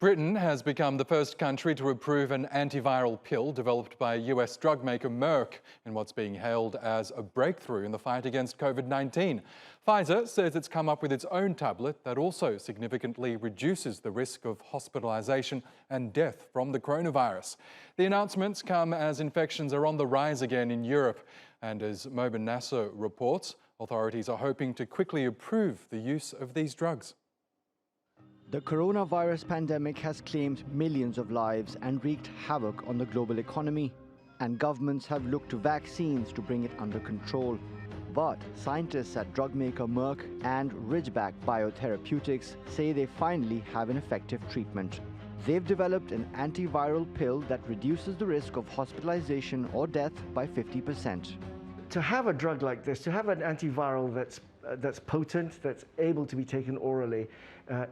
Britain has become the first country to approve an antiviral pill developed by US drug maker Merck in what's being hailed as a breakthrough in the fight against COVID-19. Pfizer says it's come up with its own tablet that also significantly reduces the risk of hospitalisation and death from the coronavirus. The announcements come as infections are on the rise again in Europe, and as Mobin Nasir reports, authorities are hoping to quickly approve the use of these drugs. The coronavirus pandemic has claimed millions of lives and wreaked havoc on the global economy, and governments have looked to vaccines to bring it under control. But scientists at drug maker Merck and Ridgeback Biotherapeutics say they finally have an effective treatment. They've developed an antiviral pill that reduces the risk of hospitalization or death by 50%. To have a drug like this, to have an antiviral that's potent, that's able to be taken orally,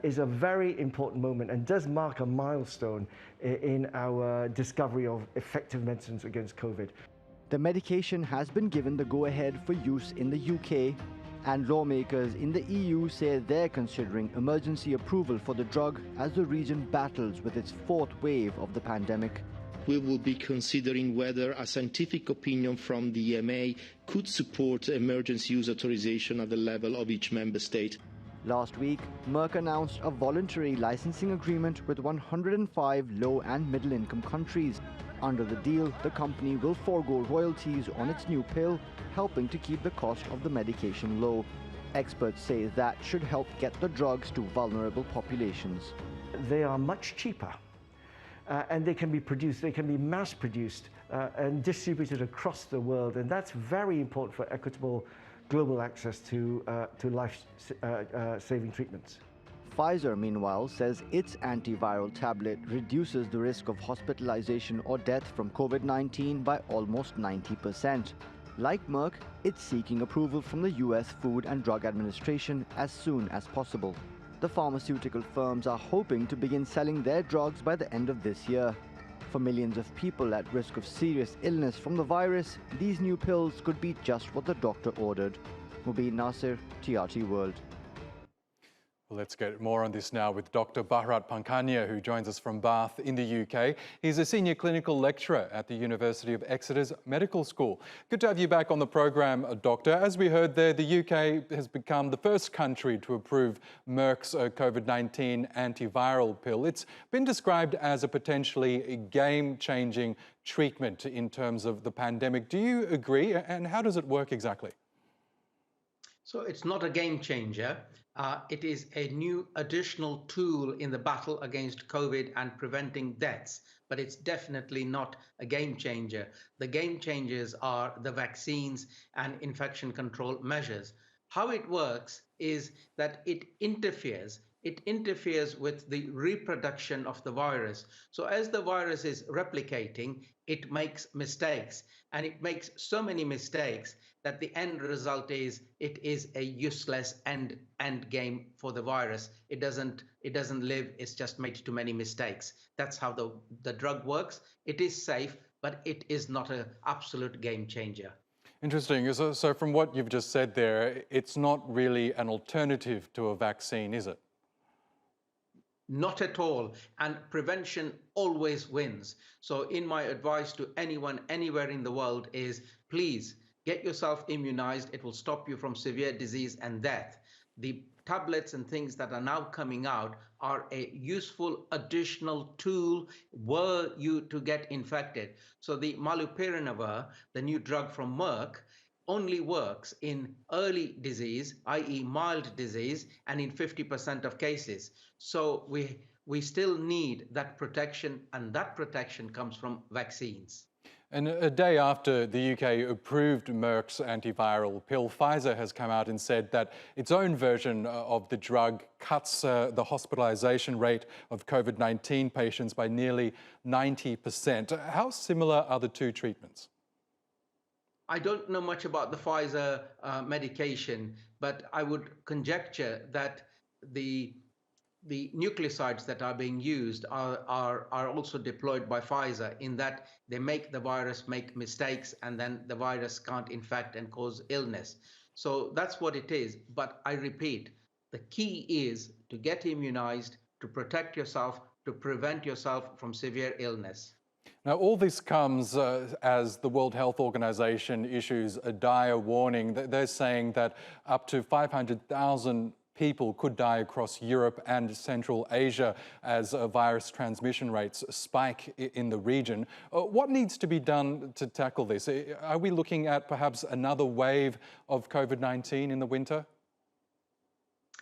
is a very important moment and does mark a milestone in our discovery of effective medicines against COVID. The medication has been given the go-ahead for use in the UK, and lawmakers in the EU say they're considering emergency approval for the drug as the region battles with its fourth wave of the pandemic. We will be considering whether a scientific opinion from the EMA could support emergency use authorization at the level of each member state. Last week, Merck announced a voluntary licensing agreement with 105 low and middle-income countries. Under the deal, the company will forego royalties on its new pill, helping to keep the cost of the medication low. Experts say that should help get the drugs to vulnerable populations. They are much cheaper. And they can be produced, they can be mass produced and distributed across the world, and that's very important for equitable global access to life-saving treatments. Pfizer, meanwhile, says its antiviral tablet reduces the risk of hospitalization or death from COVID-19 by almost 90%. Like Merck, it's seeking approval from the US Food and Drug Administration as soon as possible. The pharmaceutical firms are hoping to begin selling their drugs by the end of this year. For millions of people at risk of serious illness from the virus, these new pills could be just what the doctor ordered. Mobin Nasir, TRT World. Let's get more on this now with Doctor Bharat Pankhania, who joins us from Bath in the UK. He's a senior clinical lecturer at the University of Exeter's Medical School. Good to have you back on the program, Doctor. As we heard there, the UK has become the first country to approve Merck's COVID-19 antiviral pill. It's been described as a potentially game-changing treatment in terms of the pandemic. Do you agree? And how does it work exactly? So it's not a game changer. It is a new additional tool in the battle against COVID and preventing deaths, but it's definitely not a game changer. The game changers are the vaccines and infection control measures. How it works is that it interferes with the reproduction of the virus. So as the virus is replicating, it makes mistakes, and it makes so many mistakes that the end result is it is a useless end game for the virus. It doesn't live, it's just made too many mistakes. That's how the drug works. It is safe, but it is not an absolute game changer. Interesting. So from what you've just said there, it's not really an alternative to a vaccine, is it? Not at all. And prevention always wins. So in my advice to anyone anywhere in the world is, please get yourself immunized. It will stop you from severe disease and death. The tablets and things that are now coming out are a useful additional tool were you to get infected. So the molnupiravir, the new drug from Merck, only works in early disease, i.e. mild disease, and in 50% of cases. So we still need that protection, and that protection comes from vaccines. And a day after the UK approved Merck's antiviral pill, Pfizer has come out and said that its own version of the drug cuts the hospitalisation rate of COVID-19 patients by nearly 90%. How similar are the two treatments? I don't know much about the Pfizer medication, but I would conjecture that the nucleosides that are being used are also deployed by Pfizer, in that they make the virus make mistakes, and then the virus can't infect and cause illness. So that's what it is. But I repeat, the key is to get immunized, to protect yourself, to prevent yourself from severe illness. Now, all this comes as the World Health Organization issues a dire warning. They're saying that up to 500,000 people could die across Europe and Central Asia as virus transmission rates spike in the region. What needs to be done to tackle this? Are we looking at perhaps another wave of COVID-19 in the winter?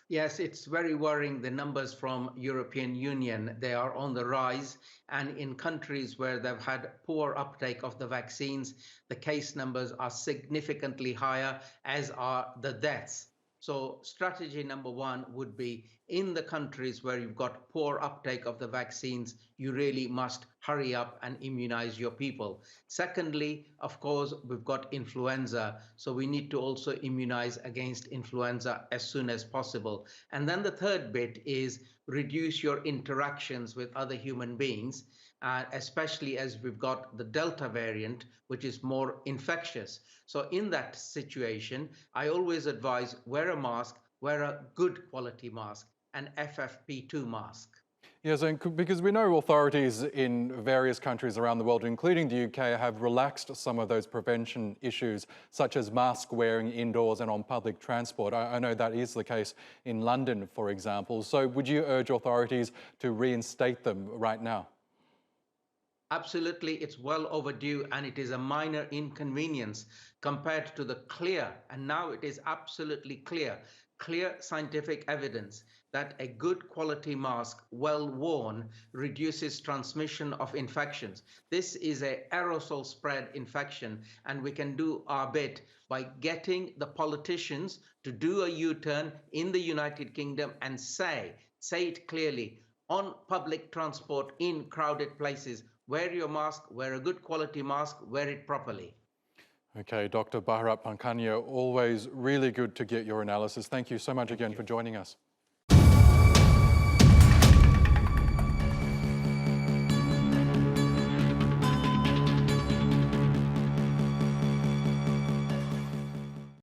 Yes, it's very worrying, the numbers from European Union. They are on the rise, and in countries where they've had poor uptake of the vaccines, the case numbers are significantly higher, as are the deaths. So strategy number one would be, in the countries where you've got poor uptake of the vaccines, you really must hurry up and immunize your people. Secondly, of course, we've got influenza, so we need to also immunize against influenza as soon as possible. And then the third bit is reduce your interactions with other human beings, especially as we've got the Delta variant, which is more infectious. So in that situation, I always advise wear a mask, wear a good quality mask, an FFP2 mask. Yes, and because we know authorities in various countries around the world, including the UK, have relaxed some of those prevention issues, such as mask wearing indoors and on public transport. I know that is the case in London, for example. So would you urge authorities to reinstate them right now? Absolutely, it's well overdue, and it is a minor inconvenience compared to the clear, and now it is absolutely clear scientific evidence that a good quality mask, well worn, reduces transmission of infections. This is an aerosol spread infection, and we can do our bit by getting the politicians to do a U-turn in the United Kingdom and say it clearly on public transport in crowded places. Wear your mask, wear a good quality mask, wear it properly. Okay, Dr. Bharat Pankhania, always really good to get your analysis. Thank you so much again for joining us.